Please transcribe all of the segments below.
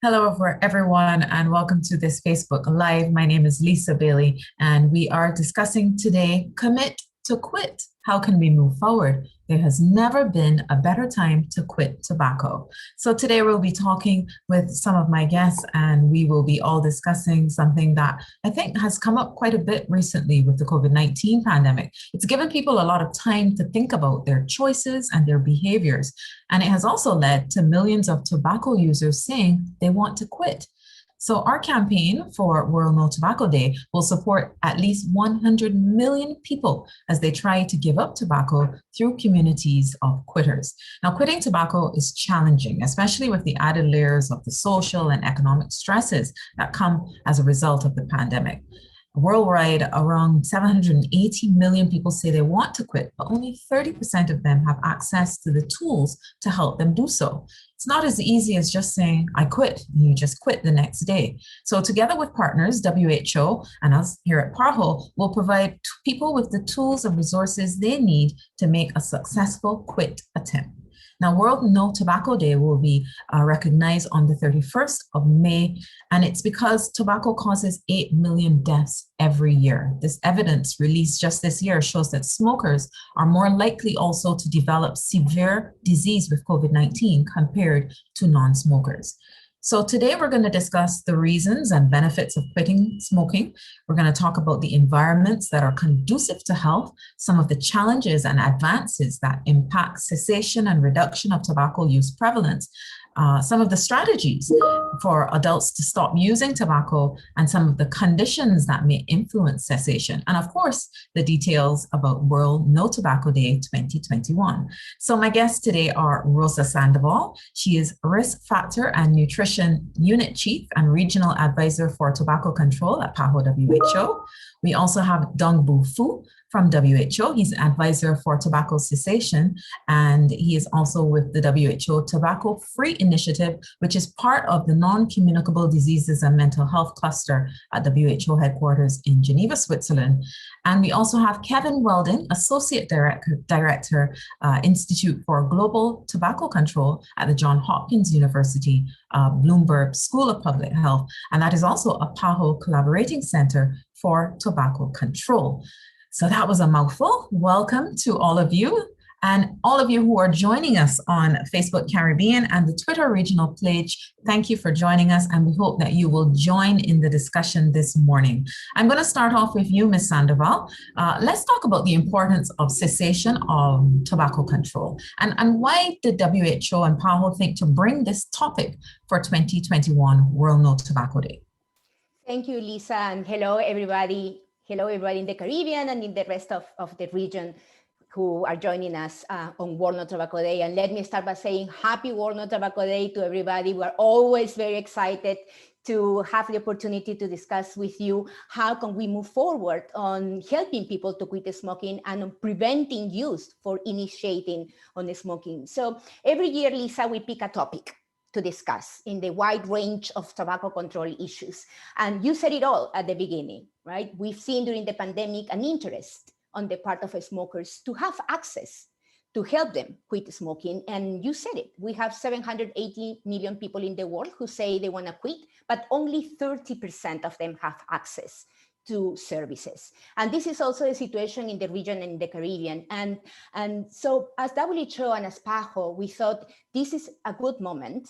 Hello, everyone, and welcome to this Facebook Live. My name is Lisa Bayley, and we are discussing today Commit to Quit. How can we move forward? There has never been a better time to quit tobacco. So today we'll be talking with some of my guests, and we will be all discussing something that I think has come up quite a bit recently with the COVID-19 pandemic. It's given people a lot of time to think about their choices and their behaviors. And it has also led to millions of tobacco users saying they want to quit. So our campaign for World No Tobacco Day will support at least 100 million people as they try to give up tobacco through communities of quitters. Now, quitting tobacco is challenging, especially with the added layers of the social and economic stresses that come as a result of the pandemic. Worldwide, around 780 million people say they want to quit, but only 30% of them have access to the tools to help them do so. It's not as easy as just saying, I quit, and you just quit the next day. So together with partners, WHO and us here at PAHO will provide people with the tools and resources they need to make a successful quit attempt. Now, World No Tobacco Day will be recognized on the 31st of May, and it's because tobacco causes 8 million deaths every year. This evidence released just this year shows that smokers are more likely also to develop severe disease with COVID-19 compared to non-smokers. So today we're going to discuss the reasons and benefits of quitting smoking. We're going to talk about the environments that are conducive to health, some of the challenges and advances that impact cessation and reduction of tobacco use prevalence, some of the strategies for adults to stop using tobacco, and some of the conditions that may influence cessation. And of course, the details about World No Tobacco Day 2021. So my guests today are Rosa Sandoval. She is Risk Factor and Nutrition Unit Chief and Regional Advisor for Tobacco Control at PAHO WHO. We also have Dongbo from WHO. He's an advisor for tobacco cessation, and he is also with the WHO Tobacco Free Initiative, which is part of the Noncommunicable Diseases and Mental Health Cluster at WHO headquarters in Geneva, Switzerland. And we also have Kevin Welding, Associate Director, Institute for Global Tobacco Control at the Johns Hopkins University, Bloomberg School of Public Health, and that is also a PAHO Collaborating Center for Tobacco Control. So that was a mouthful. Welcome to all of you, and all of you who are joining us on Facebook Caribbean and the Twitter regional page. Thank you for joining us, and we hope that you will join in the discussion this morning. I'm going to start off with you, Ms. Sandoval. Let's talk about the importance of cessation of tobacco control, and why did WHO and PAHO think to bring this topic for 2021 World No Tobacco Day? Thank you, Lisa, and hello, everybody. Hello, everybody in the Caribbean and in the rest of the region who are joining us on World No Tobacco Day. And let me start by saying happy World No Tobacco Day to everybody. We're always very excited to have the opportunity to discuss with you how can we move forward on helping people to quit smoking and on preventing youth for initiating on smoking. So every year, Lisa, we pick a topic to discuss in the wide range of tobacco control issues. And you said it all at the beginning, right? We've seen during the pandemic an interest on the part of smokers to have access to help them quit smoking. And you said it, we have 780 million people in the world who say they want to quit, but only 30% of them have access to services. And this is also a situation in the region and in the Caribbean. And so as WHO and as PAHO, we thought this is a good moment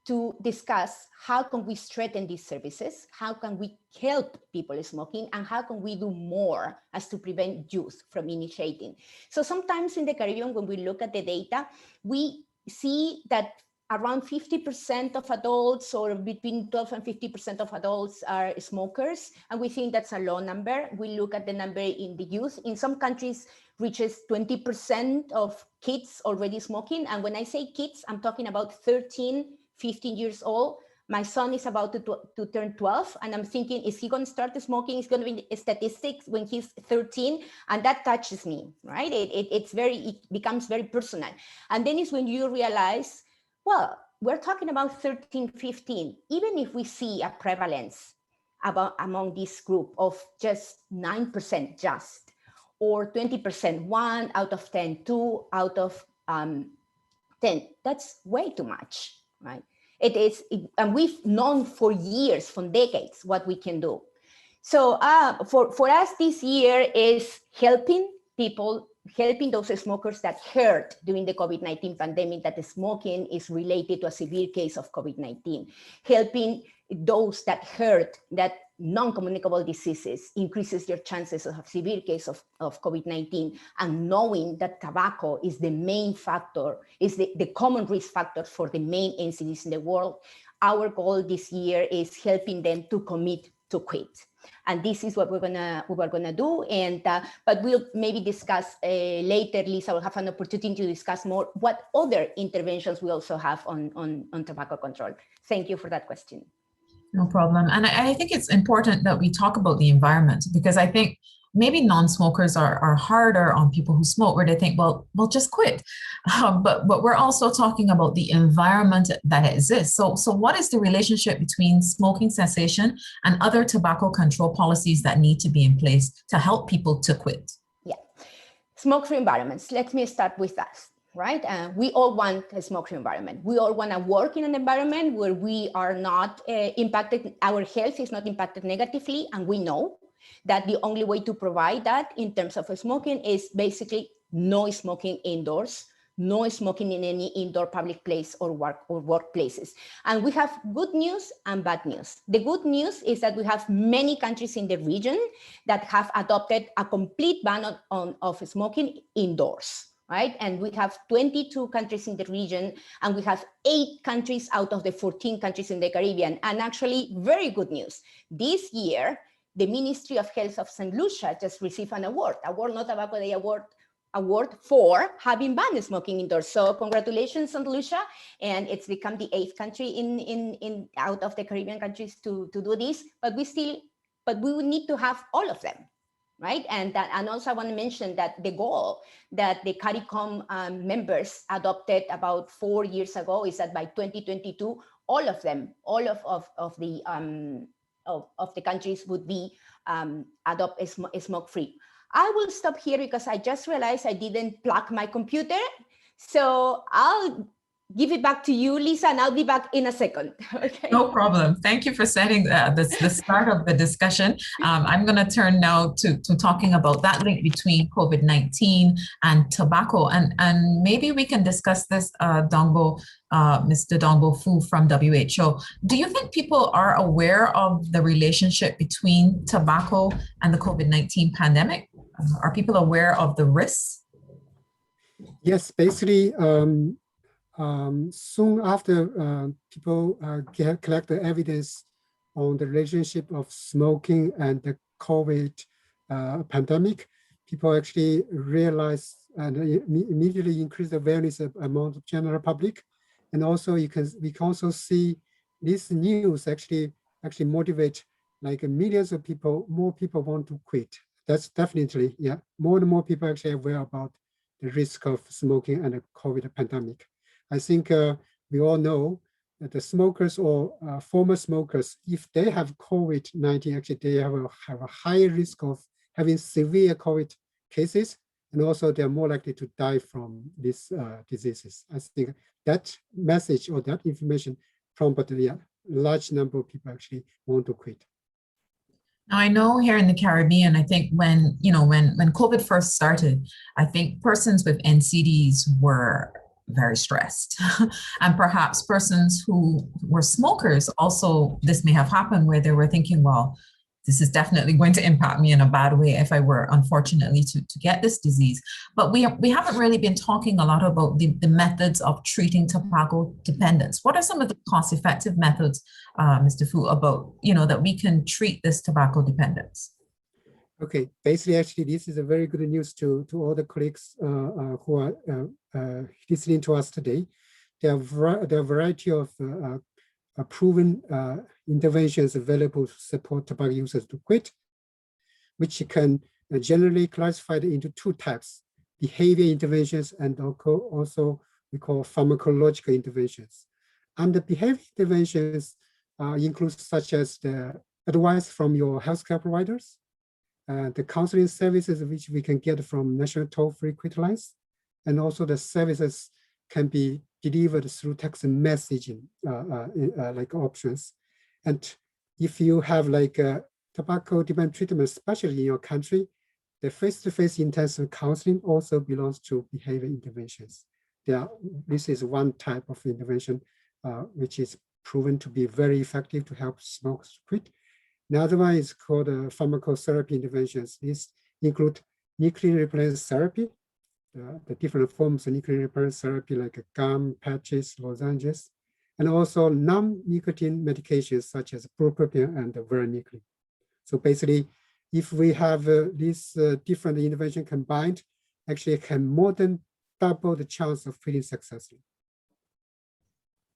to discuss how can we strengthen these services, how can we help people smoking, and how can we do more as to prevent youth from initiating. So sometimes in the Caribbean, when we look at the data, we see that around 50% of adults, or between 12 and 50% of adults, are smokers, and we think that's a low number. We look at the number in the youth. In some countries, reaches 20% of kids already smoking. And when I say kids, I'm talking about 13, 15 years old. My son is about to turn 12, and I'm thinking, is he going to start smoking? It's going to be statistics when he's 13, and that touches me, right? It becomes very personal. And then is when you realize, well, we're talking about 13, 15. Even if we see a prevalence among this group of just 9% or 20%, 1 out of 10, 2 out of 10, that's way too much, right? And we've known for years, for decades, what we can do. So for us this year is helping people, helping those smokers that heard during the COVID-19 pandemic that the smoking is related to a severe case of COVID-19, helping those that heard that non-communicable diseases increases your chances of a severe case of COVID-19, and knowing that tobacco is the main factor, is the common risk factor for the main incidents in the world. Our goal this year is helping them to commit to quit. And this is what we're gonna do. And but we'll maybe discuss later. Lisa will have an opportunity to discuss more what other interventions we also have on tobacco control. Thank you for that question. No problem. And I think it's important that we talk about the environment, because I think maybe non-smokers are harder on people who smoke, where they think, well, just quit. But we're also talking about the environment that exists. So what is the relationship between smoking cessation and other tobacco control policies that need to be in place to help people to quit? Yeah, smoke-free environments. Let me start with that. Right? We all want a smoke-free environment. We all want to work in an environment where we are not impacted, our health is not impacted negatively, and we know that the only way to provide that in terms of smoking is basically no smoking indoors, no smoking in any indoor public place or workplaces. And we have good news and bad news. The good news is that we have many countries in the region that have adopted a complete ban of smoking indoors. Right? And we have 22 countries in the region, and we have 8 countries out of the 14 countries in the Caribbean. And actually, very good news. This year, the Ministry of Health of St. Lucia just received an award, a World No Tobacco Day award for having banned smoking indoors. So congratulations, St. Lucia. And it's become the 8th country in out of the Caribbean countries to do this. But we would need to have all of them. Right, and also I want to mention that the goal that the CARICOM members adopted about 4 years ago is that by 2022, all of the countries would be adopt smoke-free. I will stop here because I just realized I didn't plug my computer, so I'll give it back to you, Lisa, and I'll be back in a second. Okay. No problem. Thank you for setting the start of the discussion. I'm going to turn now to talking about that link between COVID-19 and tobacco. And maybe we can discuss this, Dongbo, Mr. Dongbo Fu from WHO. Do you think people are aware of the relationship between tobacco and the COVID-19 pandemic? Are people aware of the risks? Yes, basically, soon after people collect the evidence on the relationship of smoking and the COVID pandemic, people actually realize and immediately increase the awareness among the general public. And also we can also see this news actually motivate like millions of people, more people want to quit. That's definitely, yeah, more and more people actually aware about the risk of smoking and the COVID pandemic. I think we all know that the smokers or former smokers, if they have COVID-19, actually they have a higher risk of having severe COVID cases, and also they're more likely to die from these diseases. I think that message or that information prompted a large number of people actually want to quit. Now, I know here in the Caribbean, I think when COVID first started, I think persons with NCDs were very stressed. And perhaps persons who were smokers also, this may have happened where they were thinking, well, this is definitely going to impact me in a bad way if I were unfortunately to get this disease. But we haven't really been talking a lot about the methods of treating tobacco dependence. What are some of the cost-effective methods, Mr. Fu, about, that we can treat this tobacco dependence? Okay, basically, actually, this is a very good news to all the colleagues who are listening to us today. There are a variety of proven interventions available to support tobacco users to quit, which can generally classified into 2 types: behavior interventions and also we call pharmacological interventions. And the behavior interventions include such as the advice from your healthcare providers, the counseling services which we can get from national toll-free quit lines, and also the services can be delivered through text messaging like options. And if you have like a tobacco dependent treatment, especially in your country, the face-to-face intensive counseling also belongs to behavior interventions. This is one type of intervention which is proven to be very effective to help smokers quit. Another one is called pharmacotherapy interventions. These include nicotine replacement therapy, the different forms of nicotine replacement therapy like gum, patches, lozenges, and also non-nicotine medications such as bupropion and varenicline. So basically, if we have these different interventions combined, actually can more than double the chance of quitting successfully.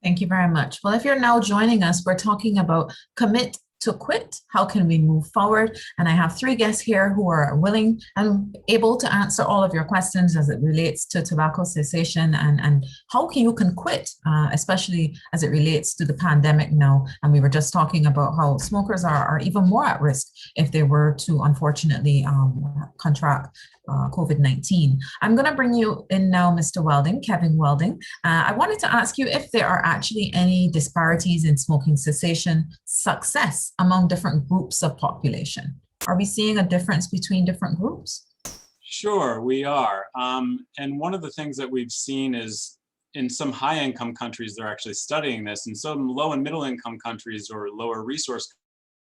Thank you very much. Well, if you're now joining us, we're talking about commit to quit. How can we move forward? And I have three guests here who are willing and able to answer all of your questions as it relates to tobacco cessation and how you can quit, especially as it relates to the pandemic now. And we were just talking about how smokers are even more at risk if they were to unfortunately contract COVID-19. I'm going to bring you in now, Mr. Welding, Kevin Welding. I wanted to ask you if there are actually any disparities in smoking cessation success among different groups of population. Are we seeing a difference between different groups? Sure, we are. And one of the things that we've seen is in some high income countries, they're actually studying this. In some low and middle income countries or lower resource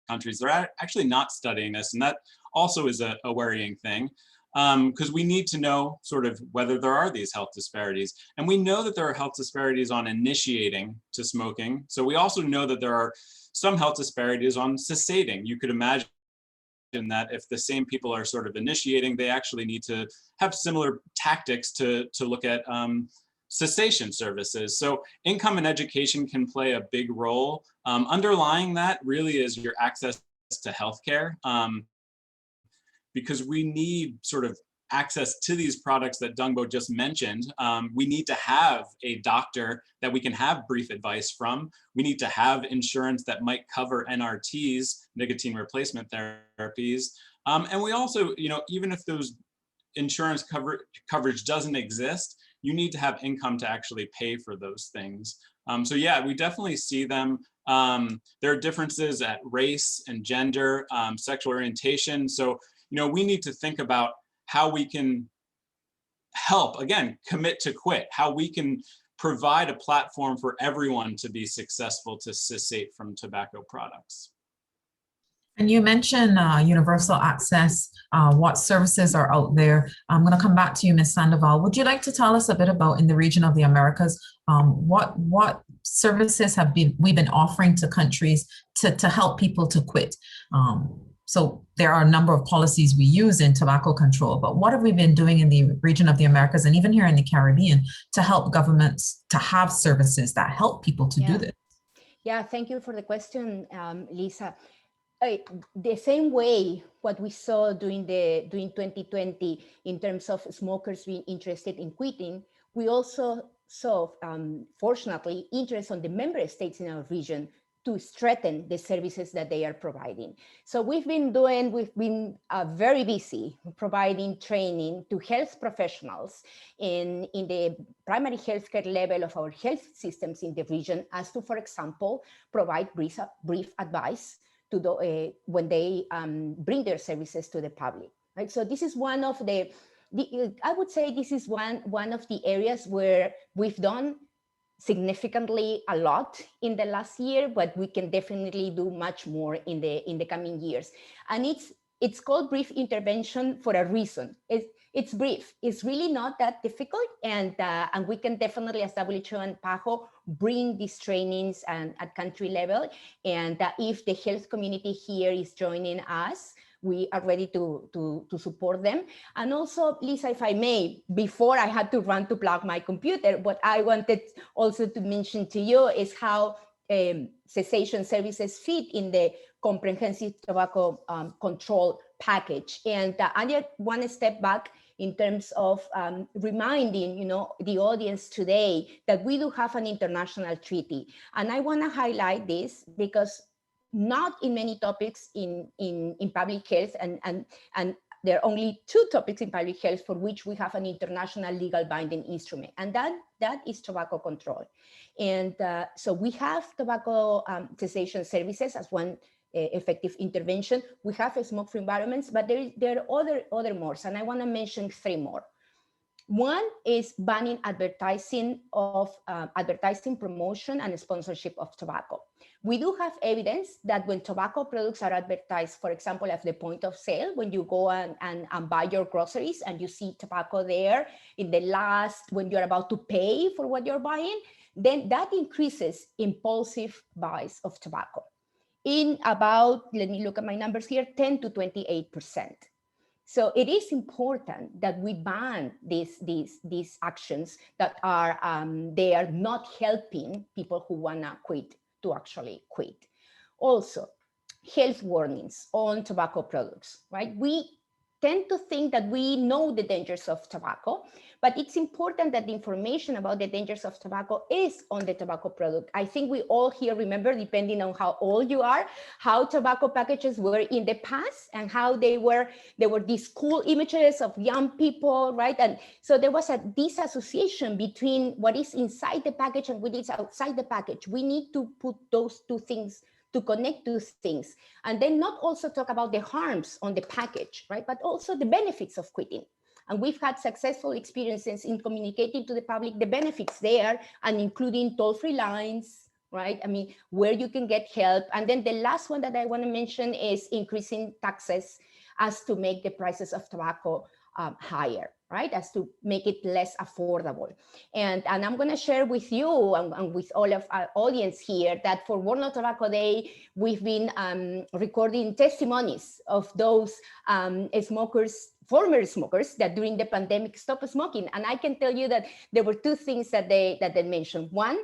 countries, they're actually not studying this. And that also is a worrying thing. Because we need to know sort of whether there are these health disparities. And we know that there are health disparities on initiating to smoking. So we also know that there are some health disparities on cessating. You could imagine that if the same people are sort of initiating, they actually need to have similar tactics to look at cessation services. So income and education can play a big role. Underlying that really is your access to healthcare. Because we need sort of access to these products that Dongbo just mentioned. We need to have a doctor that we can have brief advice from. We need to have insurance that might cover NRTs, nicotine replacement therapies. And we also, even if those insurance coverage doesn't exist, you need to have income to actually pay for those things. So yeah, we definitely see them. There are differences at race and gender, sexual orientation. So we need to think about how we can help, again, commit to quit, how we can provide a platform for everyone to be successful to cessate from tobacco products. And you mentioned universal access, what services are out there. I'm going to come back to you, Ms. Sandoval. Would you like to tell us a bit about in the region of the Americas, what services have we been offering to countries to help people to quit? So there are a number of policies we use in tobacco control, but what have we been doing in the region of the Americas and even here in the Caribbean to help governments to have services that help people to do this? Yeah, thank you for the question, Lisa. The same way what we saw during 2020 in terms of smokers being interested in quitting, we also saw, fortunately, interest on the member states in our region to strengthen the services that they are providing. So we've been very busy providing training to health professionals in the primary healthcare level of our health systems in the region as to, for example, provide brief advice to when they bring their services to the public, right? So this is one of I would say this is one of the areas where we've done significantly a lot in the last year, but we can definitely do much more in the coming years. And it's called brief intervention for a reason. It's brief. It's really not that difficult, and we can definitely, as WHO and PAHO, bring these trainings at country level. And if the health community here is joining us, we are ready to support them. And also, Lisa, if I may, before I had to run to plug my computer, what I wanted also to mention to you is how cessation services fit in the comprehensive tobacco control package. And I just want to step back in terms of reminding the audience today that we do have an international treaty. And I want to highlight this because not in many topics in public health and there are only 2 topics in public health for which we have an international legal binding instrument, and that is tobacco control. And so we have tobacco cessation services as one effective intervention. We have smoke-free environments, but there are other more, and I want to mention 3 more. One is banning advertising promotion and sponsorship of tobacco. We do have evidence that when tobacco products are advertised, for example, at the point of sale, when you go and buy your groceries and you see tobacco there when you're about to pay for what you're buying, then that increases impulsive buys of tobacco in about, let me look at my numbers here, 10 to 28%. So it is important that we ban these actions that are they are not helping people who wanna quit to actually quit. Also, health warnings on tobacco products, right? We tend to think that we know the dangers of tobacco, but it's important that the information about the dangers of tobacco is on the tobacco product. I think we all here remember, depending on how old you are, how tobacco packages were in the past and how there were these cool images of young people, right? And so there was a disassociation between what is inside the package and what is outside the package. We need to put those 2 things to connect to things, and then not also talk about the harms on the package, right? But also the benefits of quitting. And we've had successful experiences in communicating to the public the benefits there, and including toll-free lines, right? I mean, where you can get help. And then the last one that I want to mention is increasing taxes as to make the prices of tobacco higher, right? As to make it less affordable. And I'm going to share with you and with all of our audience here that for World No Tobacco Day, we've been recording testimonies of those former smokers that during the pandemic stopped smoking. And I can tell you that there were 2 things that they mentioned. One,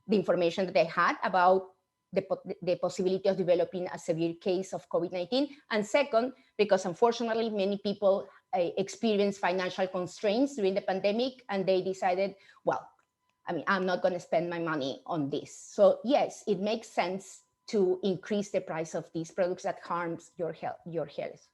the information that they had about the possibility of developing a severe case of COVID-19. And second, because unfortunately many people experienced financial constraints during the pandemic, and they decided, well, I mean, I'm not going to spend my money on this. So yes, it makes sense to increase the price of these products that harms your health.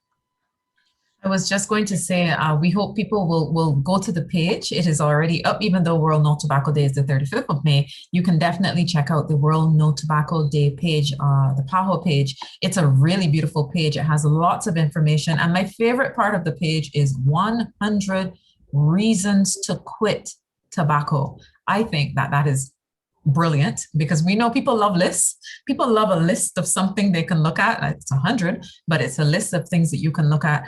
I was just going to say, we hope people will go to the page. It is already up, even though World No Tobacco Day is the 35th of May. You can definitely check out the World No Tobacco Day page, the PAHO page. It's a really beautiful page. It has lots of information. And my favorite part of the page is 100 reasons to quit tobacco. I think that is brilliant, because we know people love lists. People love a list of something they can look at. It's 100, but it's a list of things that you can look at.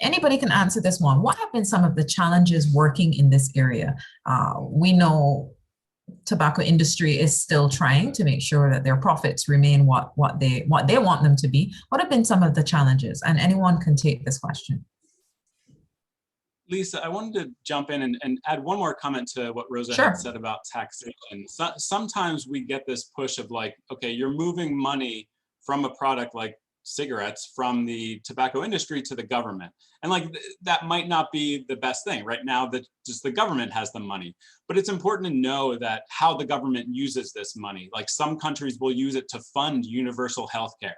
Anybody can answer this one. What have been some of the challenges working in this area? We know tobacco industry is still trying to make sure that their profits remain what they want them to be. What have been some of the challenges? And anyone can take this question. Lisa, I wanted to jump in and add one more comment to what Rosa Sure. had said about taxation. Sometimes we get this push of like, okay, you're moving money from a product like cigarettes from the tobacco industry to the government. And like that might not be the best thing right now, that just the government has the money. But it's important to know that how the government uses this money. Like some countries will use it to fund universal health care.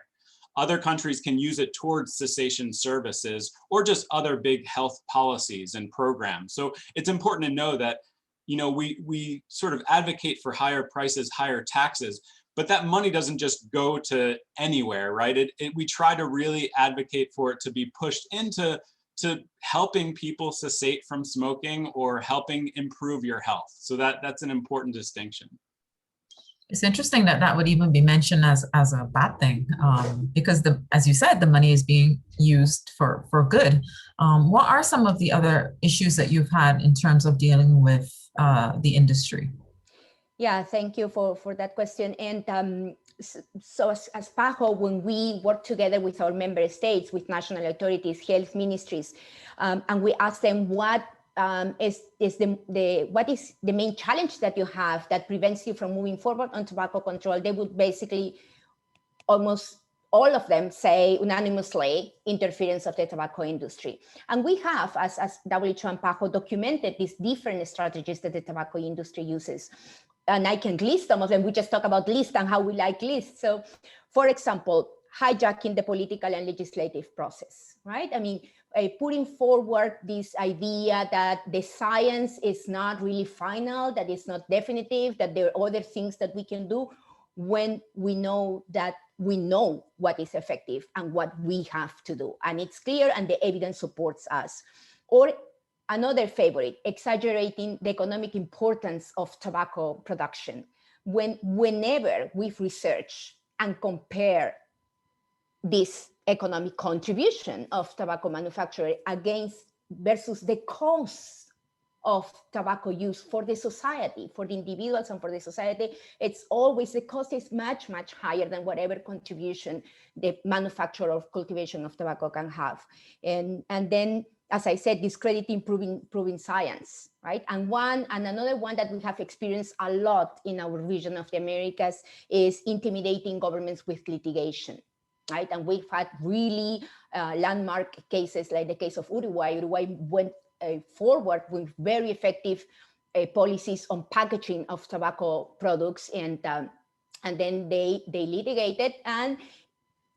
Other countries can use it towards cessation services or just other big health policies and programs. So it's important to know that, you know, we sort of advocate for higher prices, higher taxes, but that money doesn't just go to anywhere, right? We try to really advocate for it to be pushed into helping people cessate from smoking or helping improve your health. So that's an important distinction. It's interesting that would even be mentioned as a bad thing, because as you said, the money is being used for good. What are some of the other issues that you've had in terms of dealing with the industry? Yeah, thank you for that question. And so as PAHO, when we work together with our member states, with national authorities, health ministries, and we ask them what is the main challenge that you have that prevents you from moving forward on tobacco control, they would basically almost all of them say unanimously interference of the tobacco industry. And we have, as WHO and PAHO, documented these different strategies that the tobacco industry uses. And I can list some of them. We just talk about lists and how we like lists. So, for example, hijacking the political and legislative process, right? I mean, putting forward this idea that the science is not really final, that it's not definitive, that there are other things that we can do, when we know that we know what is effective and what we have to do. And it's clear and the evidence supports us. Or another favorite, exaggerating the economic importance of tobacco production. Whenever we've researched and compare this economic contribution of tobacco manufacturer against versus the cost of tobacco use for the society, for the individuals and for the society, it's always, the cost is much, much higher than whatever contribution the manufacture or cultivation of tobacco can have. And then, as I said, discrediting proving science, right? And another one that we have experienced a lot in our region of the Americas is intimidating governments with litigation, right? And we've had really landmark cases like the case of Uruguay. Uruguay went forward with very effective policies on packaging of tobacco products, and then they litigated, and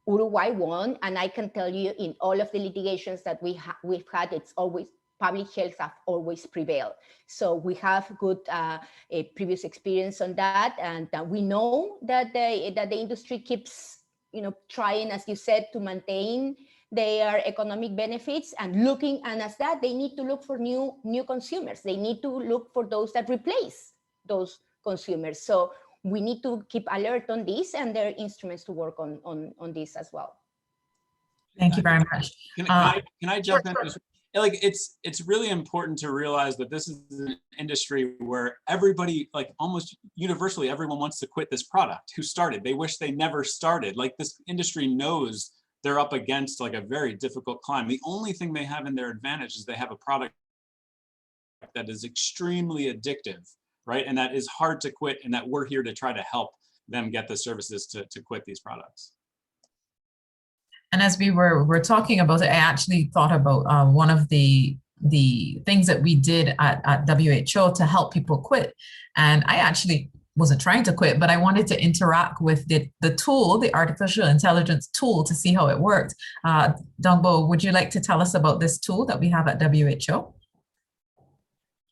Uruguay won. And I can tell you, in all of the litigations that we've had, it's always public health have always prevailed. So we have good previous experience on that, and we know that the industry keeps, trying, as you said, to maintain their economic benefits and looking, and as that, they need to look for new consumers. They need to look for those that replace those consumers. So we need to keep alert on this, and there are instruments to work on this as well. Thank you very much. Can I jump in? Like, it's really important to realize that this is an industry where everybody, like almost universally, everyone wants to quit this product who started. They wish they never started. Like, this industry knows they're up against like a very difficult climb. The only thing they have in their advantage is they have a product that is extremely addictive, right? And that is hard to quit, and that we're here to try to help them get the services to quit these products. And as we were talking about it, I actually thought about one of the things that we did at WHO to help people quit. And I actually wasn't trying to quit, but I wanted to interact with the tool, the artificial intelligence tool, to see how it worked. Dongbo, would you like to tell us about this tool that we have at WHO?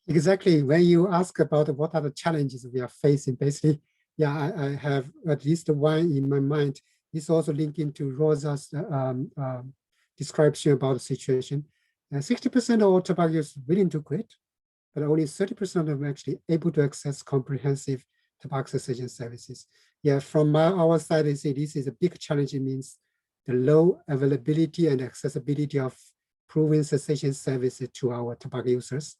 Exactly. When you ask about what are the challenges we are facing, basically, yeah, I have at least one in my mind. It's also linked into Rosa's description about the situation. 60% of all tobacco users willing to quit, but only 30% of them actually able to access comprehensive tobacco cessation services. Yeah, from our side, I say this is a big challenge. It means the low availability and accessibility of proven cessation services to our tobacco users.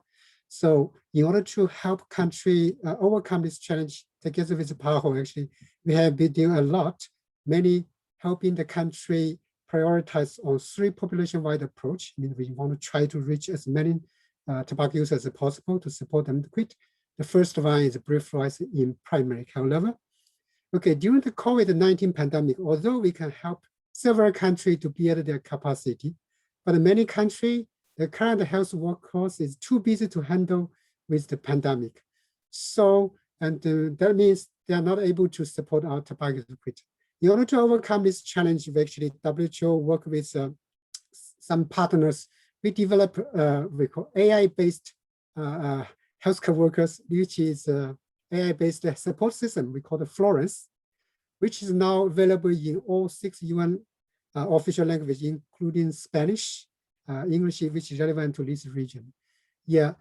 So in order to help country overcome this challenge, together with PAHO, actually, we have been doing a lot, many helping the country prioritize on 3 population-wide approach. I mean, we want to try to reach as many tobacco users as possible to support them to quit. The first one is breathalyzer in primary care level. Okay, during the COVID-19 pandemic, although we can help several countries to build their capacity, but in many countries, the current health workforce is too busy to handle with the pandemic. So, and that means they are not able to support our tobacco to quit. In order to overcome this challenge, we actually, WHO work with some partners. We develop we call AI-based healthcare workers, which is AI-based support system. We call it Florence, which is now available in all 6 UN official languages, including Spanish, English, which is relevant to this region. Yeah,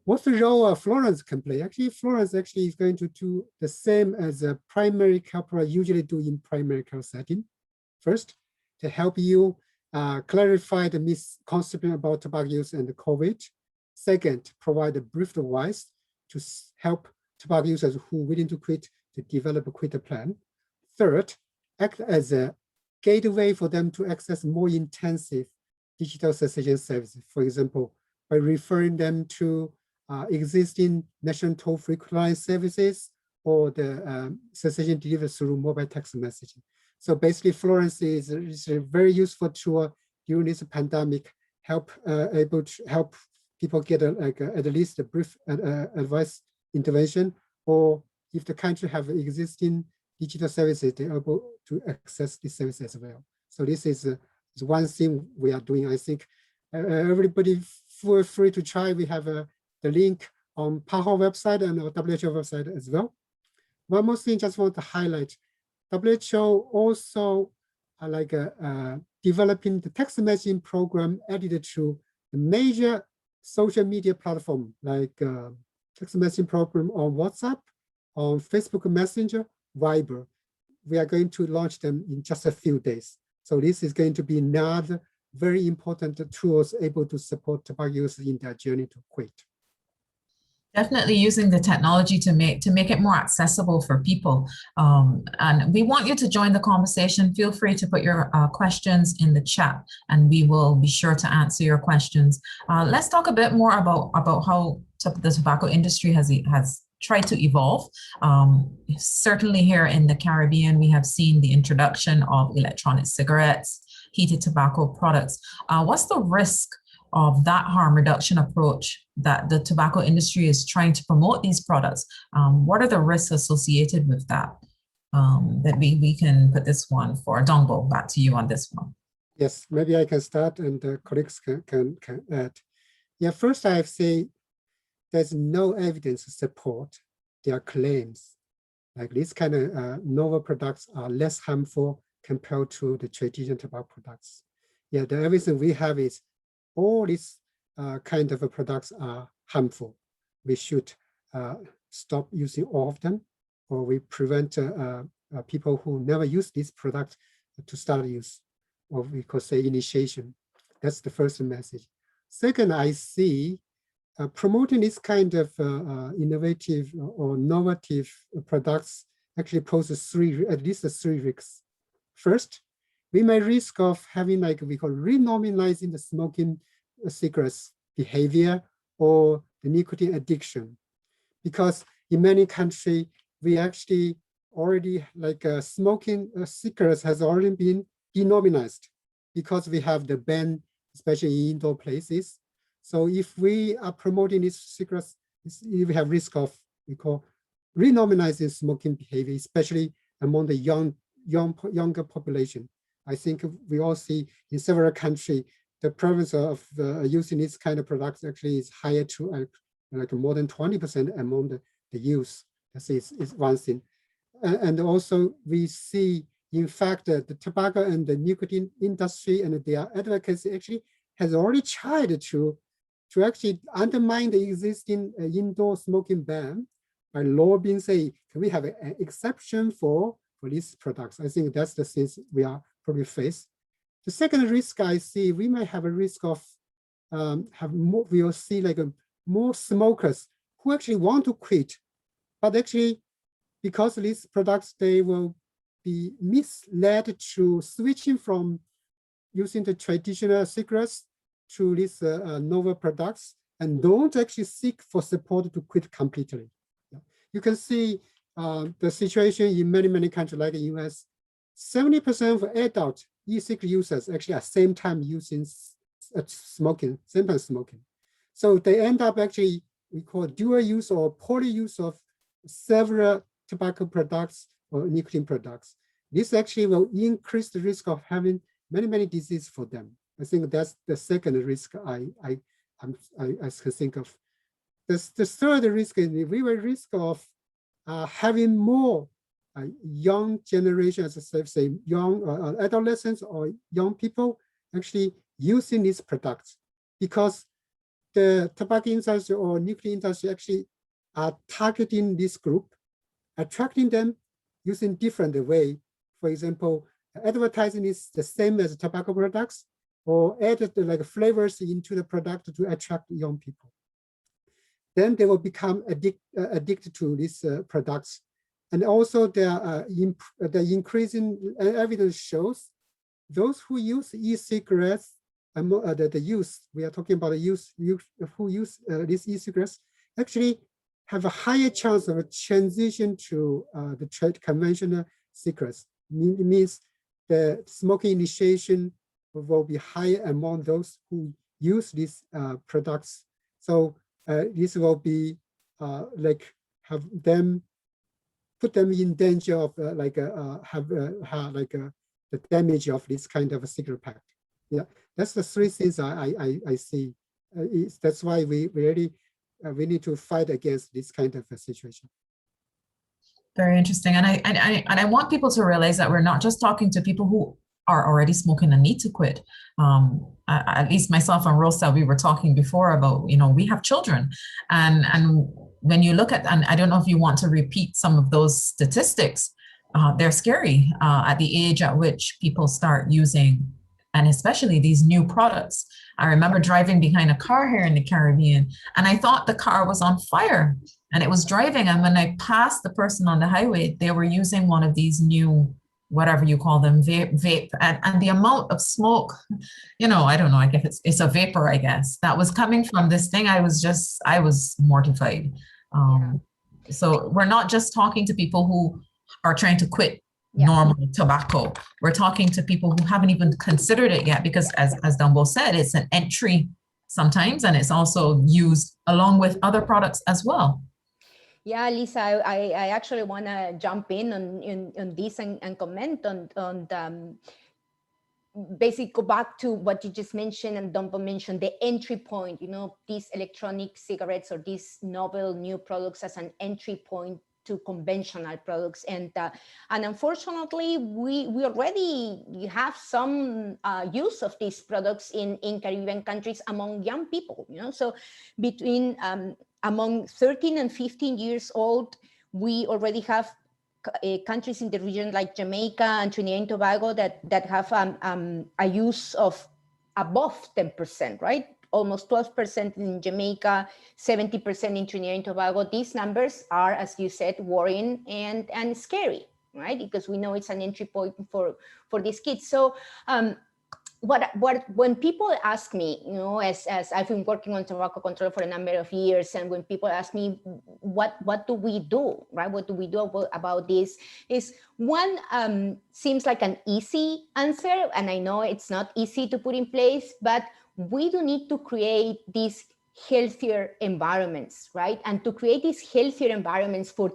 what's the role Florence can play? Actually, Florence actually is going to do the same as a primary care usually do in primary care setting. First, to help you clarify the misconception about tobacco use and COVID. Second, provide a brief advice to help tobacco users who are willing to quit to develop a quit plan. Third, act as a gateway for them to access more intensive digital cessation services. For example, by referring them to existing national toll-free client services or the cessation delivered through mobile text messaging. So basically, Florence is a very useful tool during this pandemic, able to help people get at least a brief advice intervention, or if the country have existing digital services, they're able to access this service as well. So this is one thing we are doing. I think everybody feel free to try. We have the link on PAHO website and our WHO website as well. One more thing, just want to highlight. WHO also developing the text messaging program added to the major social media platform like text messaging program on WhatsApp, on Facebook Messenger, Viber. We are going to launch them in just a few days. So this is going to be another very important tools able to support tobacco users in their journey to quit. Definitely using the technology to make it more accessible for people. And we want you to join the conversation. Feel free to put your questions in the chat and we will be sure to answer your questions. Let's talk a bit more about how the tobacco industry has tried to evolve. Certainly here in the Caribbean, we have seen the introduction of electronic cigarettes, heated tobacco products. What's the risk of that harm reduction approach that the tobacco industry is trying to promote these products? What are the risks associated with that? That we can put this one for Dongbo, back to you on this one. Yes, maybe I can start and the colleagues can add. Yeah, first I have to say there's no evidence to support their claims. Like these kind of novel products are less harmful compared to the traditional tobacco products. Yeah, the evidence we have is all these kind of products are harmful. We should stop using all of them, or we prevent people who never use this product to start use, or we could say initiation. That's the first message. Second, I see promoting this kind of innovative or innovative products actually poses at least three risks. First, we may risk of having like we call renominalizing the smoking cigarettes behavior or the nicotine addiction, because in many countries we actually already like smoking cigarettes has already been denominalized because we have the ban, especially in indoor places. So if we are promoting these cigarettes, we have risk of we call renominalizing smoking behavior, especially among the younger population. I think we all see in several countries, the prevalence of using this kind of products actually is higher to like more than 20% among the youth. That is one thing. And also we see, in fact, the tobacco and the nicotine industry and their advocacy actually has already tried to actually undermine the existing indoor smoking ban by lobbying, say, can we have an exception for these products? I think that's the things we are probably face. The second risk I see, we might have a risk of we will see like more smokers who actually want to quit, but actually because of these products, they will be misled to switching from using the traditional cigarettes to these novel products and don't actually seek for support to quit completely. You can see the situation in many countries like the US, 70% of adult e-cigarette users actually at the same time using smoking. So they end up actually, we call dual use or poly use of several tobacco products or nicotine products. This actually will increase the risk of having many diseases for them. I think that's the second risk I can think of. The third risk is we will risk of having more young generation, as I say, young adolescents or young people actually using these products, because the tobacco industry or nicotine industry actually are targeting this group, attracting them using different way. For example, advertising is the same as tobacco products, or added like flavors into the product to attract young people. Then they will become addicted to these products. And also the increasing evidence shows those who use e-cigarettes, the youth, we are talking about the youth who use these e-cigarettes, actually have a higher chance of a transition to the conventional cigarettes. It means the smoking initiation will be higher among those who use these products. So this will be like have them put them in danger of the damage of this kind of a cigarette pack. Yeah, that's the three things I see. That's why we really we need to fight against this kind of a situation. Very interesting. And I want people to realize that we're not just talking to people who are already smoking and need to quit. At least myself and Rosa, we were talking before about, we have children. And when you look at, and I don't know if you want to repeat some of those statistics, they're scary at the age at which people start using, and especially these new products. I remember driving behind a car here in the Caribbean, and I thought the car was on fire and it was driving. And when I passed the person on the highway, they were using one of these new, whatever you call them, vape. And the amount of smoke, I don't know, I guess it's a vapor, I guess, that was coming from this thing. I was mortified. So we're not just talking to people who are trying to quit normal tobacco. We're talking to people who haven't even considered it yet, because as Dongbo said, it's an entry sometimes, and it's also used along with other products as well. Yeah, Lisa, I actually want to jump in on this and comment on basically go back to what you just mentioned and Dongbo mentioned, the entry point, these electronic cigarettes or these novel new products as an entry point to conventional products. And unfortunately, we already have some use of these products in Caribbean countries among young people, so between among 13 and 15 years old, we already have countries in the region like Jamaica and Trinidad and Tobago that have a use of above 10%, right? Almost 12% in Jamaica, 70% in Trinidad and Tobago. These numbers are, as you said, worrying and scary, right? Because we know it's an entry point for these kids. So when people ask me, as I've been working on tobacco control for a number of years, and when people ask me, what do we do, right? What do we do about this? Is one seems like an easy answer, and I know it's not easy to put in place, but we do need to create these healthier environments, right? And to create these healthier environments for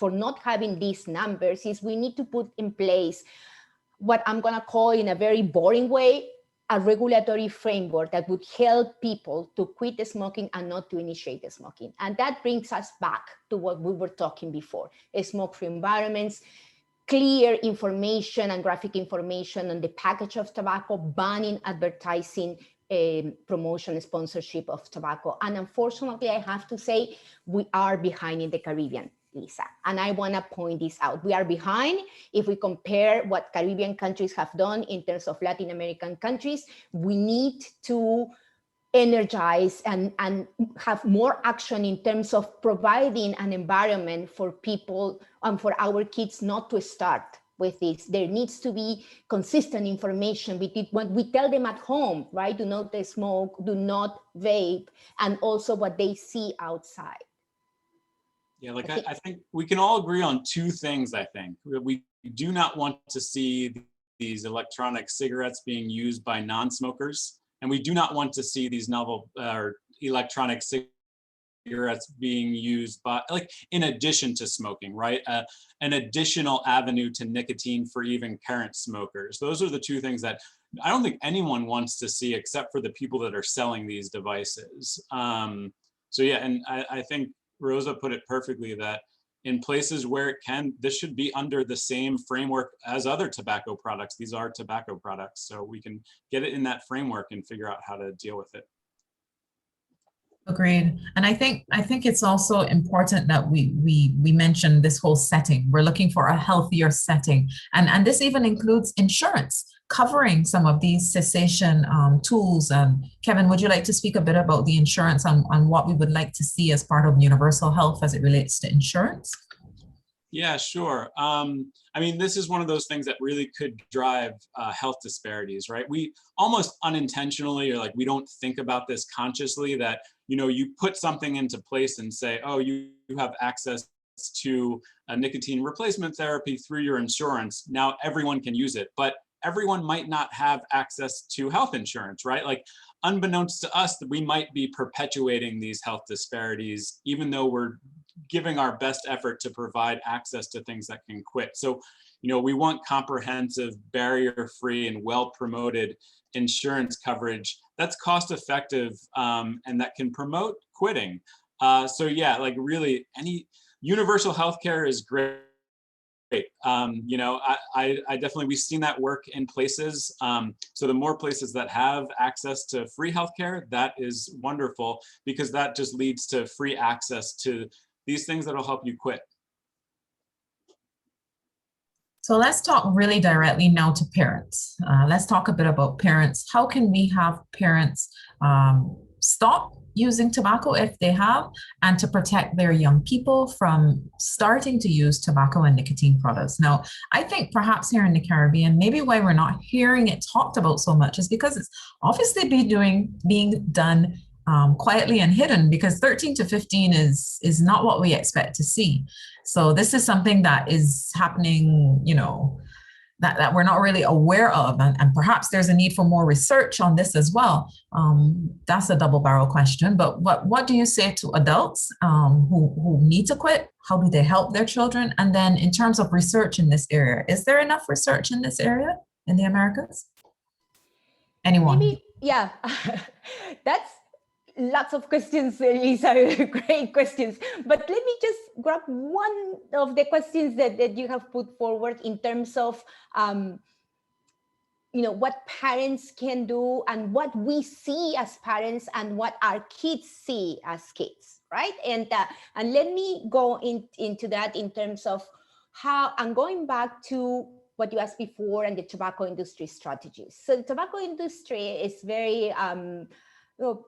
not having these numbers is we need to put in place what I'm going to call, in a very boring way, a regulatory framework that would help people to quit smoking and not to initiate smoking. And that brings us back to what we were talking before, smoke-free environments, clear information and graphic information on the package of tobacco, banning advertising, promotion, sponsorship of tobacco. And unfortunately, I have to say, we are behind in the Caribbean, Lisa. And I want to point this out. We are behind if we compare what Caribbean countries have done in terms of Latin American countries. We need to energize and have more action in terms of providing an environment for people and for our kids not to start with this. There needs to be consistent information between what we tell them at home, right? Do not smoke, do not vape, and also what they see outside. Yeah, I think we can all agree on two things, I think. We do not want to see these electronic cigarettes being used by non-smokers, and we do not want to see these novel electronic cigarettes being used by, in addition to smoking, right? An additional avenue to nicotine for even current smokers. Those are the two things that I don't think anyone wants to see except for the people that are selling these devices. So yeah, and I think Rosa put it perfectly that in places where it can, this should be under the same framework as other tobacco products. These are tobacco products, so we can get it in that framework and figure out how to deal with it. Agreed. And I think it's also important that we mention this whole setting. We're looking for a healthier setting. And this even includes insurance, covering some of these cessation tools. Kevin, would you like to speak a bit about the insurance on what we would like to see as part of universal health as it relates to insurance? Yeah, sure. I mean, this is one of those things that really could drive health disparities, right? We almost unintentionally, or we don't think about this consciously, that, you put something into place and say, oh, you have access to a nicotine replacement therapy through your insurance. Now everyone can use it, but everyone might not have access to health insurance, right? Unbeknownst to us, that we might be perpetuating these health disparities, even though we're giving our best effort to provide access to things that can quit. So, we want comprehensive, barrier-free, and well-promoted insurance coverage that's cost-effective and that can promote quitting. So yeah, like really, any universal healthcare is great. I definitely, we've seen that work in places. So the more places that have access to free healthcare, that is wonderful, because that just leads to free access to these things that will help you quit. So let's talk really directly now to parents. Let's talk a bit about parents. How can we have parents stop using tobacco if they have, and to protect their young people from starting to use tobacco and nicotine products? Now, I think perhaps here in the Caribbean, maybe why we're not hearing it talked about so much is because it's obviously being done quietly and hidden, because 13 to 15 is not what we expect to see. So this is something that is happening, that we're not really aware of, and perhaps there's a need for more research on this as well. That's a double barrel question, but what do you say to adults who need to quit? How do they help their children? And then in terms of research in this area, is there enough research in this area in the Americas? Anyone? Maybe, yeah, that's lots of questions, Lisa, great questions. But let me just grab one of the questions that you have put forward in terms of, what parents can do and what we see as parents and what our kids see as kids, right? And let me go into that in terms of how, I'm going back to what you asked before and the tobacco industry strategies. So the tobacco industry is very,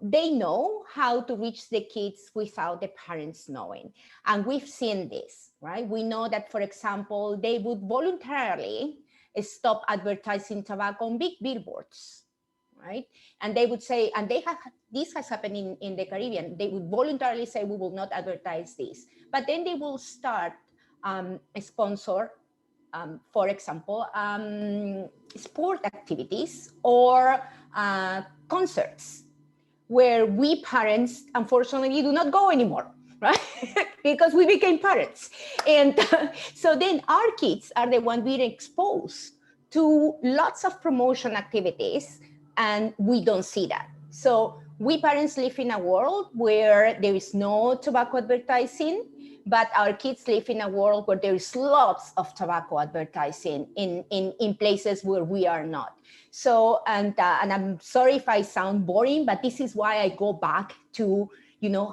they know how to reach the kids without the parents knowing. And we've seen this, right? We know that, for example, they would voluntarily stop advertising tobacco on big billboards, right? And they would say, and this has happened in the Caribbean, they would voluntarily say, we will not advertise this. But then they will start sponsor, for example, sport activities or concerts, where we parents, unfortunately, do not go anymore, right? Because we became parents. And so then our kids are the ones being exposed to lots of promotion activities, and we don't see that. So we parents live in a world where there is no tobacco advertising, but our kids live in a world where there is lots of tobacco advertising in places where we are not. So, and I'm sorry if I sound boring, but this is why I go back to,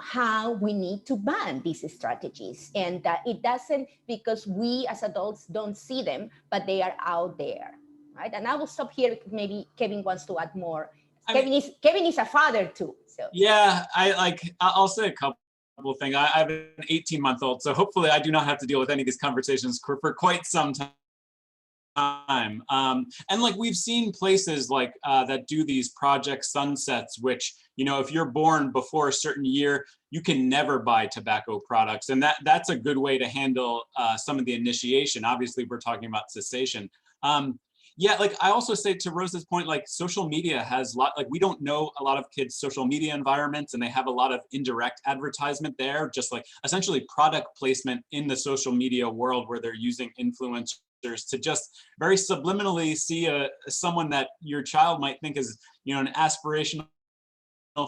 how we need to ban these strategies. And it doesn't, because we as adults don't see them, but they are out there, right? And I will stop here. Maybe Kevin wants to add more. Kevin is a father too. So yeah, I'll say a couple things. I have an 18-month-old, so hopefully I do not have to deal with any of these conversations for quite some time. And like we've seen places like that do these project sunsets, which, if you're born before a certain year, you can never buy tobacco products. And that's a good way to handle some of the initiation. Obviously, we're talking about cessation. Yeah, like I also say, to Rosa's point, like social media has we don't know a lot of kids' social media environments, and they have a lot of indirect advertisement there, just like essentially product placement in the social media world, where they're using influencers to just very subliminally see someone that your child might think is, an aspirational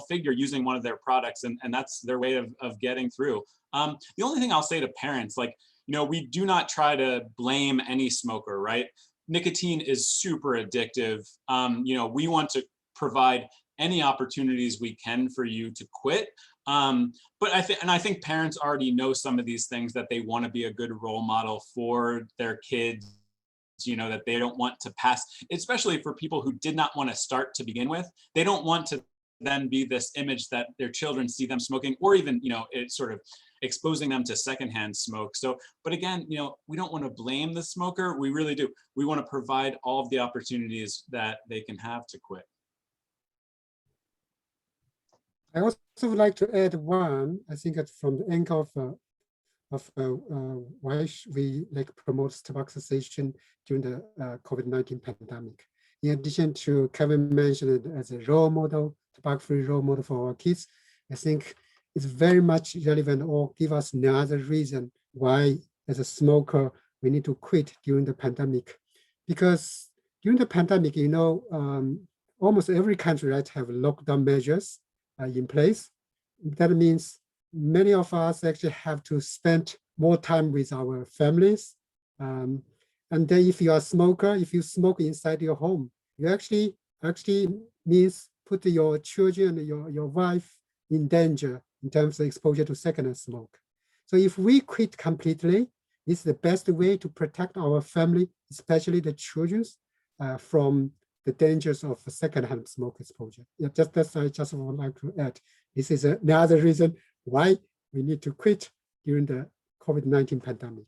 figure using one of their products, and that's their way of getting through. The only thing I'll say to parents, we do not try to blame any smoker, right? Nicotine is super addictive. We want to provide any opportunities we can for you to quit. But I think parents already know some of these things, that they want to be a good role model for their kids, that they don't want to pass, especially for people who did not want to start to begin with. They don't want to then be this image that their children see them smoking, or even, it's sort of exposing them to secondhand smoke. So, but again, we don't want to blame the smoker. We really do. We want to provide all of the opportunities that they can have to quit. I also would like to add one. I think it's from the angle of why we promote tobacco cessation during the COVID-19 pandemic. In addition to Kevin mentioned it as a role model, tobacco-free role model for our kids, I think is very much relevant or give us another reason why, as a smoker, we need to quit during the pandemic. Because during the pandemic, almost every country, right, have lockdown measures in place. That means many of us actually have to spend more time with our families. And then if you are a smoker, if you smoke inside your home, you actually means put your children, your wife in danger in terms of exposure to secondhand smoke. So if we quit completely, it's the best way to protect our family, especially the children, from the dangers of secondhand smoke exposure. Yeah, I just would like to add. This is another reason why we need to quit during the COVID-19 pandemic.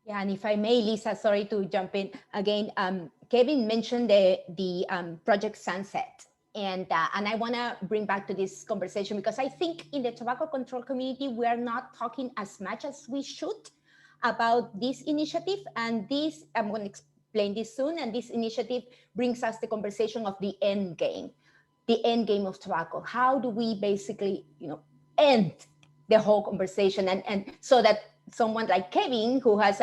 Yeah, and if I may, Lisa, sorry to jump in again. Kevin mentioned the Project Sunset. And I want to bring back to this conversation because I think in the tobacco control community, we are not talking as much as we should about this initiative. And this, I'm going to explain this soon. And this initiative brings us the conversation of the end game of tobacco. How do we basically, end the whole conversation and so that someone like Kevin, who has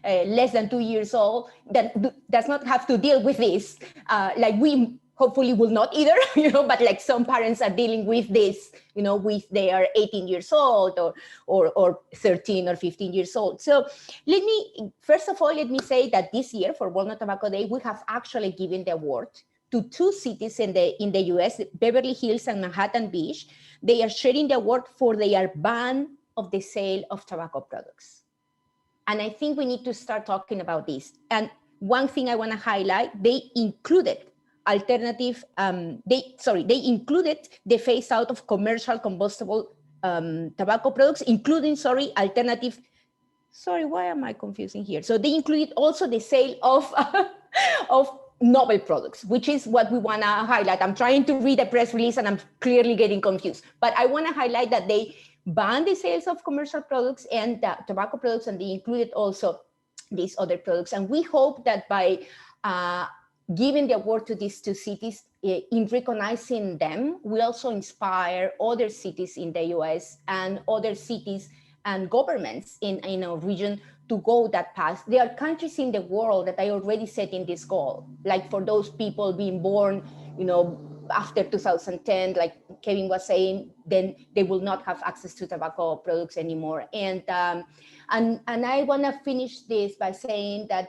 less than 2 years old, that does not have to deal with this, like we hopefully will not either, but like some parents are dealing with this, with their 18 years old or 13 or 15 years old. So first of all, let me say that this year for World No Tobacco Day, we have actually given the award to 2 cities in the US, Beverly Hills and Manhattan Beach. They are sharing the award for their ban of the sale of tobacco products. And I think we need to start talking about this. And one thing I want to highlight, they included they included the phase out of commercial combustible tobacco products, including, alternative, why am I confusing here? So they included also the sale of, of novel products, which is what we want to highlight. I'm trying to read a press release and I'm clearly getting confused, but I want to highlight that they banned the sales of commercial products and tobacco products, and they included also these other products. And we hope that by giving the award to these 2 cities, in recognizing them, we also inspire other cities in the US and other cities and governments in our region to go that path. There are countries in the world that are already setting this goal, like for those people being born, after 2010, like Kevin was saying, then they will not have access to tobacco products anymore. And I want to finish this by saying that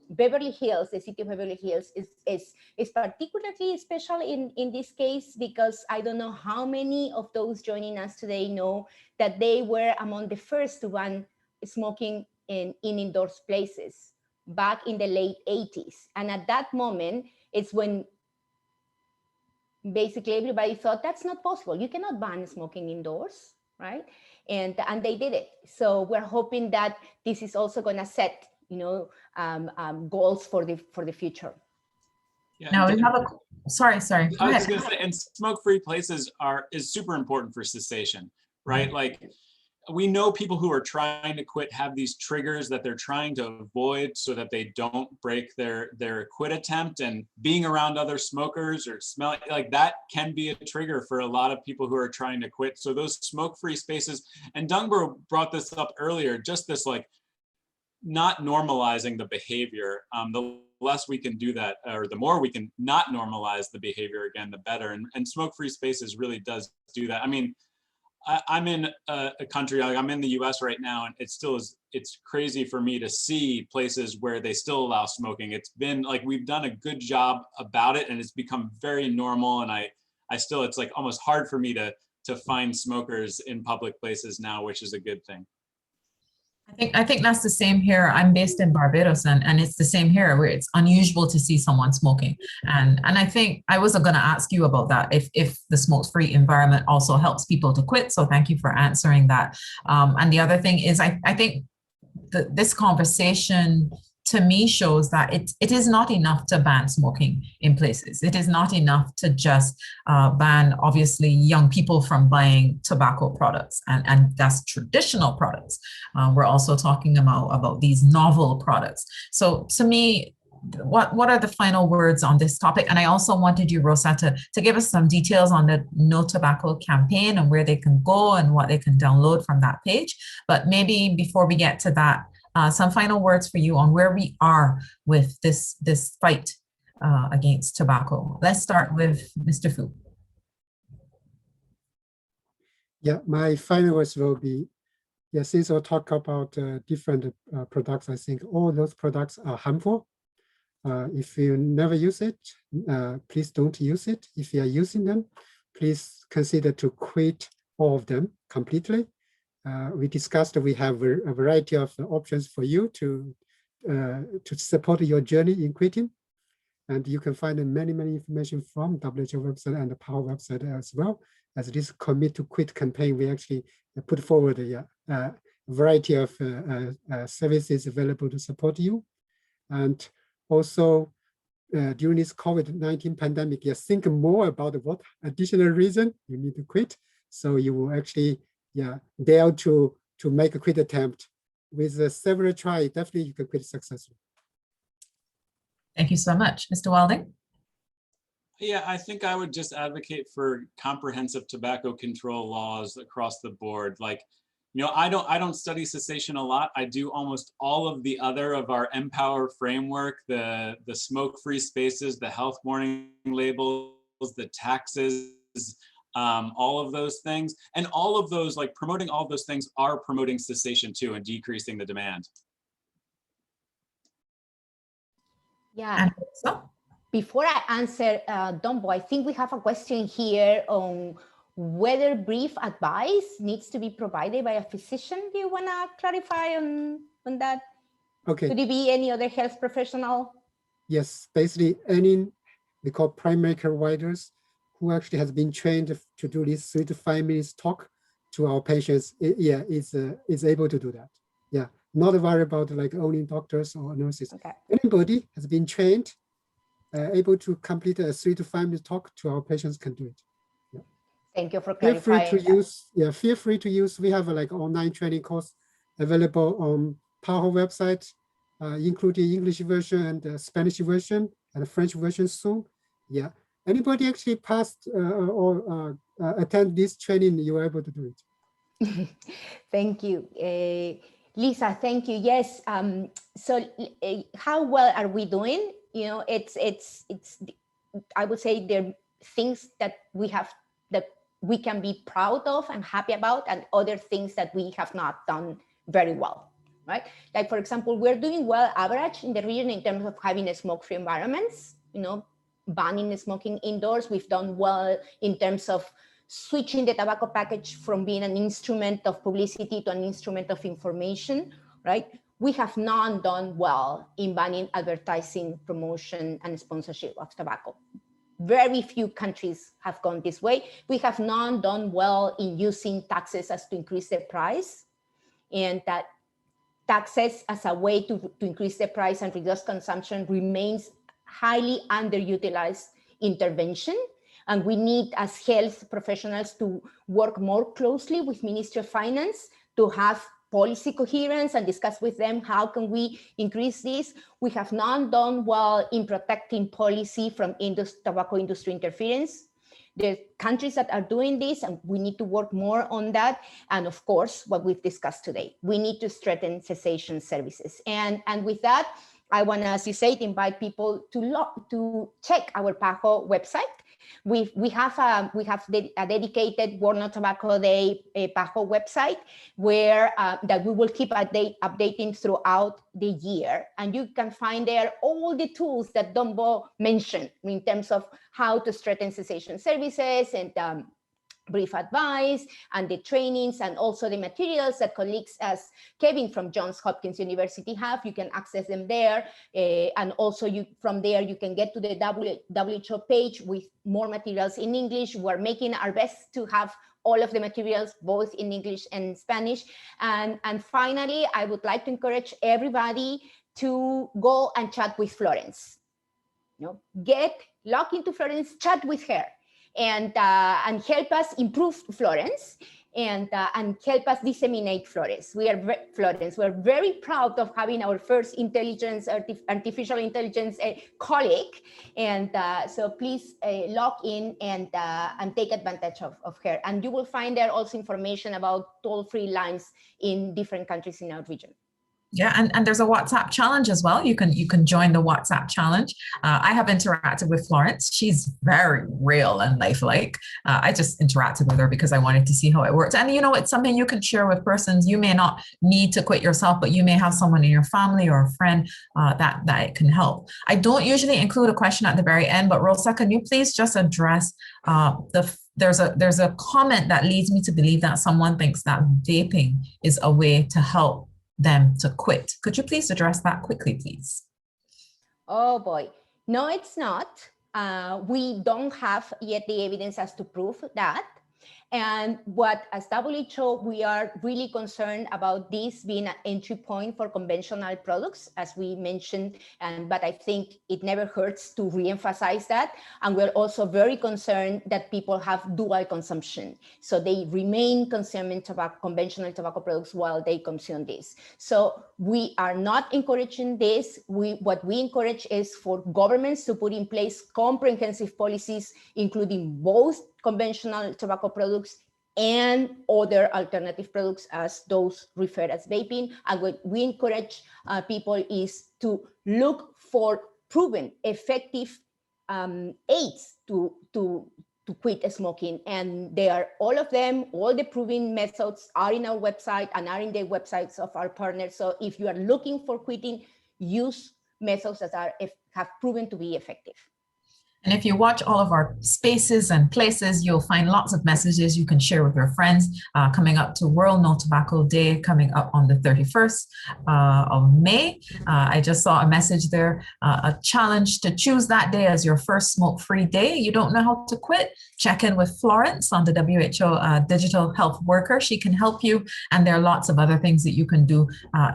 Beverly Hills, the city of Beverly Hills, is particularly special in this case because I don't know how many of those joining us today know that they were among the first to ban smoking in indoor places back in the late 80s. And at that moment, it's when basically everybody thought that's not possible. You cannot ban smoking indoors, right? And they did it. So we're hoping that this is also going to set goals for the future. Yeah, now we have sorry. I was going to say, and smoke-free places is super important for cessation, right? Like we know people who are trying to quit have these triggers that they're trying to avoid so that they don't break their quit attempt, and being around other smokers or smell like that can be a trigger for a lot of people who are trying to quit. So those smoke-free spaces, and Dongbo brought this up earlier, just this like not normalizing the behavior. The less we can do that, or the more we can not normalize the behavior again, the better. And smoke-free spaces really does do that. I mean, I'm in a country, like I'm in the US right now, and it's crazy for me to see places where they still allow smoking. It's been like, we've done a good job about it and it's become very normal. And I still, it's like almost hard for me to find smokers in public places now, which is a good thing. I think that's the same here. I'm based in Barbados, and it's the same here, where it's unusual to see someone smoking. And I think I was going to ask you about that, if the smoke-free environment also helps people to quit. So thank you for answering that. And the other thing is, I think this conversation to me shows that it is not enough to ban smoking in places. It is not enough to just ban, obviously, young people from buying tobacco products, and that's traditional products. We're also talking about these novel products. So to me, what are the final words on this topic? And I also wanted you, Rosa, to give us some details on the No Tobacco campaign and where they can go and what they can download from that page. But maybe before we get to that, some final words for you on where we are with this fight against tobacco. Let's start with Mr. Fu. Yeah, my final words will be, yeah, since we'll talk about different products, I think all those products are harmful. If you never use it, please don't use it. If you are using them, please consider to quit all of them completely. We discussed we have a variety of options for you to support your journey in quitting. And you can find many information from WHO website and the PAHO website as well. As this Commit to Quit campaign, we actually put forward a variety of services available to support you. And also during this COVID-19 pandemic, think more about what additional reason you need to quit. So you will actually dare to make a quit attempt. With several tries, definitely you can quit successfully. Thank you so much. Mr. Welding? Yeah, I think I would just advocate for comprehensive tobacco control laws across the board. Like, you know, I don't study cessation a lot. I do almost all of the other of our Empower framework, the smoke-free spaces, the health warning labels, the taxes, all of those things. And all of those, like promoting all of those things are promoting cessation too and decreasing the demand. Yeah. Before I answer, Dongbo, I think we have a question here on whether brief advice needs to be provided by a physician. Do you want to clarify on that? Okay. Could it be any other health professional? Yes, basically any, we call primary care providers who actually has been trained to do this 3 to 5 minutes talk to our patients, is able to do that. Yeah, not worry about like only doctors or nurses. Okay. Anybody has been trained, able to complete a 3 to 5 minute talk to our patients can do it. Yeah. Thank you for clarifying. Feel free to use. Yeah, feel free to use. We have like online training course available on PAHO website, including English version and Spanish version and French version soon. Yeah. Anybody actually passed or attend this training, you are able to do it. Thank you. Lisa, thank you. Yes. So how well are we doing? You know, it's I would say there are things that we have that we can be proud of and happy about, and other things that we have not done very well, right? Like, for example, we're doing well average in the region in terms of having smoke-free environments, you know, banning smoking indoors. We've done well in terms of switching the tobacco package from being an instrument of publicity to an instrument of information, right? We have not done well in banning advertising, promotion, and sponsorship of tobacco. Very few countries have gone this way. We have not done well in using taxes as to increase the price, and that taxes as a way to increase the price and reduce consumption remains highly underutilized intervention. And we need, as health professionals, to work more closely with Ministry of Finance to have policy coherence and discuss with them how can we increase this. We have not done well in protecting policy from tobacco industry interference. There are countries that are doing this, and we need to work more on that. And of course, what we've discussed today, we need to strengthen cessation services. And with that, I want to, as you said, invite people to check our PAHO website. We have a dedicated World No Tobacco Day PAHO website where that we will keep updating throughout the year, and you can find there all the tools that Dongbo mentioned in terms of how to strengthen cessation services and brief advice and the trainings, and also the materials that colleagues as Kevin from Johns Hopkins University have. You can access them there, and also from there you can get to the WHO page with more materials in English. We're making our best to have all of the materials both in English and Spanish. And finally, I would like to encourage everybody to go and chat with Florence. You know, log into Florence, chat with her, and help us improve Florence. and help us disseminate Florence. Florence. We're very proud of having our first artificial intelligence colleague, and so please log in and take advantage of her. And you will find there also information about toll-free lines in different countries in our region. Yeah, and there's a WhatsApp challenge as well. You can join the WhatsApp challenge. I have interacted with Florence. She's very real and lifelike. I just interacted with her because I wanted to see how it works. And you know, it's something you can share with persons. You may not need to quit yourself, but you may have someone in your family or a friend that it can help. I don't usually include a question at the very end, but Rosa, can you please just address there's a comment that leads me to believe that someone thinks that vaping is a way to help them to quit. Could you please address that quickly, please? Oh boy, no, it's not. We don't have yet the evidence as to prove that. And as WHO, we are really concerned about this being an entry point for conventional products, as we mentioned, but I think it never hurts to reemphasize that. And we're also very concerned that people have dual consumption. So they remain consuming conventional tobacco products while they consume this. So we are not encouraging this. What we encourage is for governments to put in place comprehensive policies, including both conventional tobacco products and other alternative products as those referred as vaping. And what we encourage people is to look for proven, effective aids to quit smoking. And they are all of them, all the proven methods are in our website and are in the websites of our partners. So if you are looking for quitting, use methods that have proven to be effective. And if you watch all of our spaces and places, you'll find lots of messages you can share with your friends. Coming up to World No Tobacco Day, coming up on the 31st of May. I just saw a message there, a challenge to choose that day as your first smoke-free day. You don't know how to quit? Check in with Florence on the WHO Digital Health Worker. She can help you. And there are lots of other things that you can do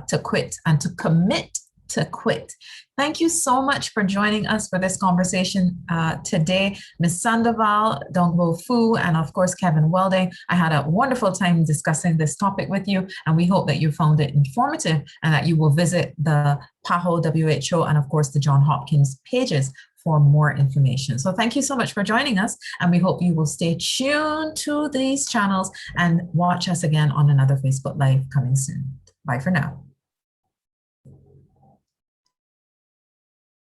to quit and to commit to quit. Thank you so much for joining us for this conversation today. Ms. Sandoval, Dongbo Fu, and of course, Kevin Welding. I had a wonderful time discussing this topic with you, and we hope that you found it informative and that you will visit the PAHO, WHO, and of course, the Johns Hopkins pages for more information. So thank you so much for joining us, and we hope you will stay tuned to these channels and watch us again on another Facebook Live coming soon. Bye for now.